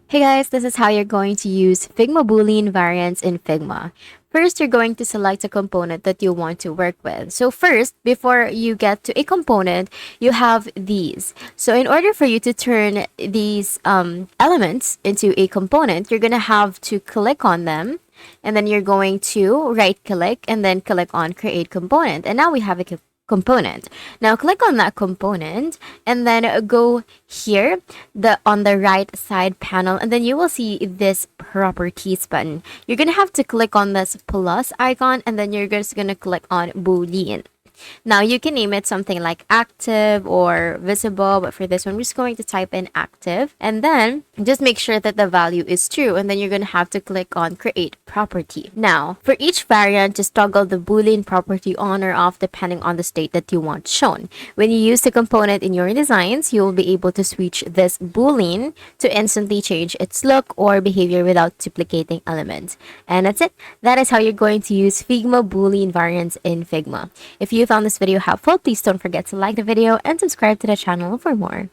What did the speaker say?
Hey guys, this is how you're going to use Figma Boolean variants in Figma. First, you're going to select a component that you want to work with. So first, before you get to a component, you have these. So in order for you to turn these elements into a component, you're going to have to click on them. And then you're going to right click and then click on create component. And now we have a component. Now click on that component and then go here on the right side panel, and then you will see this properties button. You're gonna have to click on this plus icon, and then you're just gonna click on Boolean. Now you can name it something like active or visible, but for this one, we're just going to type in active and then just make sure that the value is true. And then you're going to have to click on create property. Now for each variant, just toggle the Boolean property on or off depending on the state that you want shown. When you use the component in your designs, you will be able to switch this Boolean to instantly change its look or behavior without duplicating elements. And that's it. That is how you're going to use Figma Boolean variants in Figma. If you found this video helpful, please don't forget to like the video and subscribe to the channel for more.